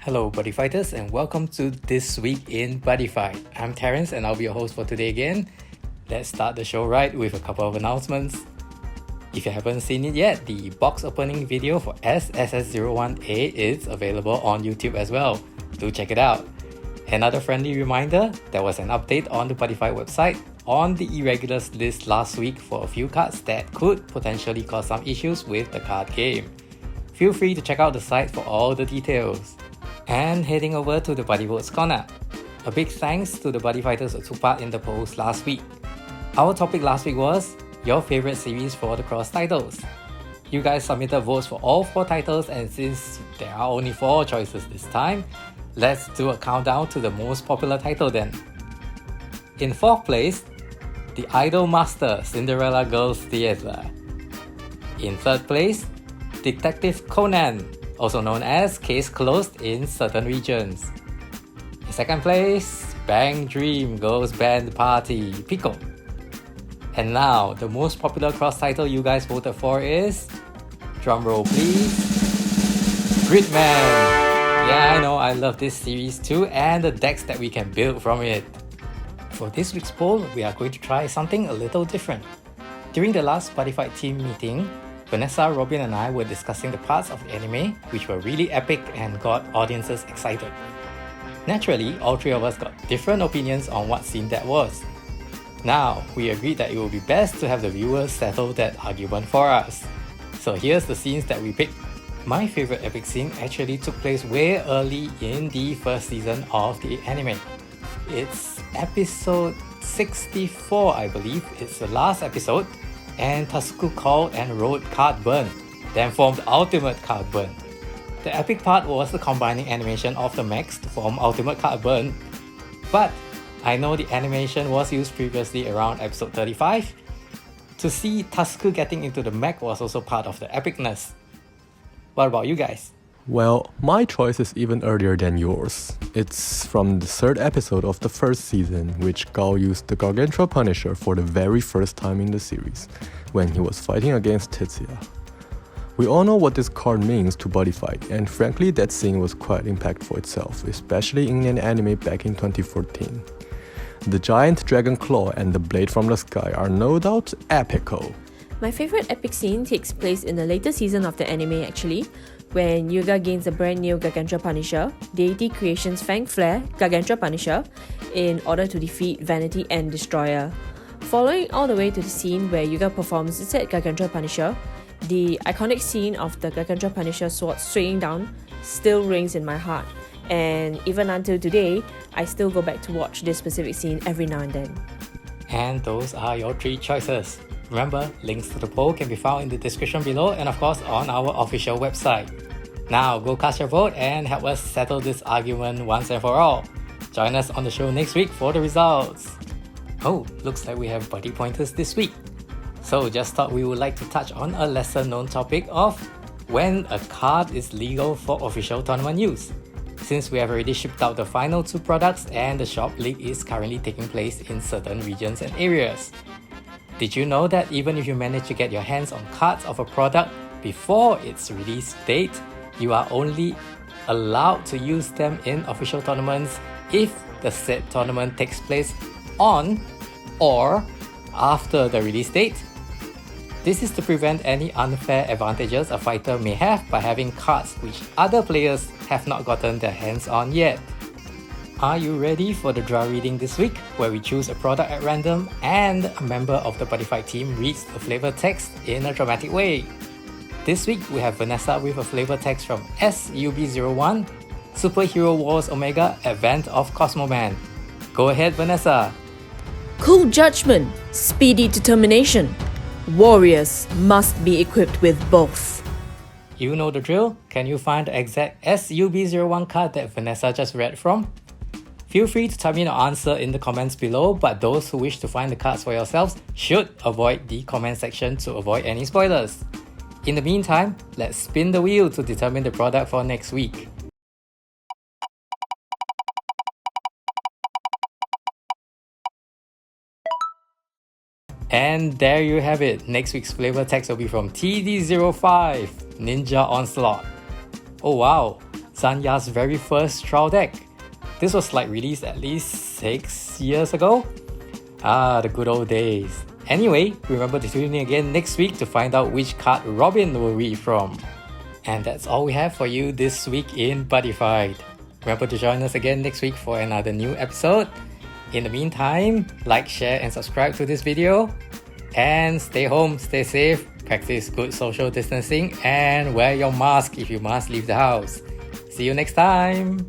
Hello Buddy Fighters and welcome to This Week in Buddy Fight. I'm Terrence and I'll be your host for today again. Let's start the show right with a couple of announcements. If you haven't seen it yet, the box opening video for SSS01A is available on YouTube as well. Do check it out. Another friendly reminder, there was an update on the Buddy Fight website on the irregulars list last week for a few cards that could potentially cause some issues with the card game. Feel free to check out the site for all the details. And heading over to the Buddy Votes Corner. A big thanks to the Buddy Fighters who took part in the polls last week. Our topic last week was your favorite series for the cross titles. You guys submitted votes for all 4 titles, and since there are only 4 choices this time, let's do a countdown to the most popular title then. In 4th place, The Idol Master Cinderella Girls Theatre. In 3rd place, Detective Conan, also known as Case Closed in certain regions. In 2nd place, Bang Dream Girls Band Party Pico. And now, the most popular cross title you guys voted for is, drumroll please, Gridman. Yeah, I know, I love this series too, and the decks that we can build from it. For this week's poll, we are going to try something a little different. During the last Buddy Fight team meeting, Vanessa, Robin and I were discussing the parts of the anime which were really epic and got audiences excited. Naturally, all 3 of us got different opinions on what scene that was. Now, we agreed that it would be best to have the viewers settle that argument for us. So here's the scenes that we picked. My favorite epic scene actually took place way early in the first season of the anime. It's episode 64, I believe. It's the last episode. And Tasuku called and wrote Card Burn, then formed Ultimate Card Burn. The epic part was the combining animation of the mechs to form Ultimate Card Burn, but I know the animation was used previously around episode 35. To see Tasuku getting into the mech was also part of the epicness. What about you guys? Well, my choice is even earlier than yours. It's from the 3rd episode of the 1st season, which Gao used the Gargantua Punisher for the very first time in the series, when he was fighting against Tetsuya. We all know what this card means to Buddy Fight, and frankly that scene was quite impactful itself, especially in an anime back in 2014. The giant dragon claw and the blade from the sky are no doubt epical. My favorite epic scene takes place in the later season of the anime actually, when Yuga gains a brand new Gargantua Punisher, Deity Creations Fang Flare Gargantua Punisher, in order to defeat Vanity and Destroyer. Following all the way to the scene where Yuga performs said Gargantua Punisher, the iconic scene of the Gargantua Punisher sword swinging down still rings in my heart, and even until today, I still go back to watch this specific scene every now and then. And those are your 3 choices. Remember, links to the poll can be found in the description below and of course on our official website. Now go cast your vote and help us settle this argument once and for all. Join us on the show next week for the results. Oh, looks like we have buddy pointers this week. So just thought we would like to touch on a lesser known topic of when a card is legal for official tournament use. Since we have already shipped out the final 2 products and the shop leak is currently taking place in certain regions and areas. Did you know that even if you manage to get your hands on cards of a product before its release date, you are only allowed to use them in official tournaments if the said tournament takes place on or after the release date? This is to prevent any unfair advantages a fighter may have by having cards which other players have not gotten their hands on yet. Are you ready for the draw reading this week, where we choose a product at random and a member of the Buddy Fight team reads the flavor text in a dramatic way? This week we have Vanessa with a flavor text from SUB01, Superhero Wars Omega Advent of Cosmo Man. Go ahead, Vanessa. Cool judgment, speedy determination. Warriors must be equipped with both. You know the drill. Can you find the exact SUB01 card that Vanessa just read from? Feel free to type in your answer in the comments below, but those who wish to find the cards for yourselves should avoid the comment section to avoid any spoilers. In the meantime, let's spin the wheel to determine the product for next week. And there you have it. Next week's flavor text will be from TD05, Ninja Onslaught. Oh wow, Zanya's very first trial deck. This was like released at least 6 years ago. The good old days. Anyway, remember to tune in again next week to find out which card Robin will read from. And that's all we have for you this week in Buddyfight. Remember to join us again next week for another new episode. In the meantime, like, share and subscribe to this video. And stay home, stay safe, practice good social distancing, and wear your mask if you must leave the house. See you next time!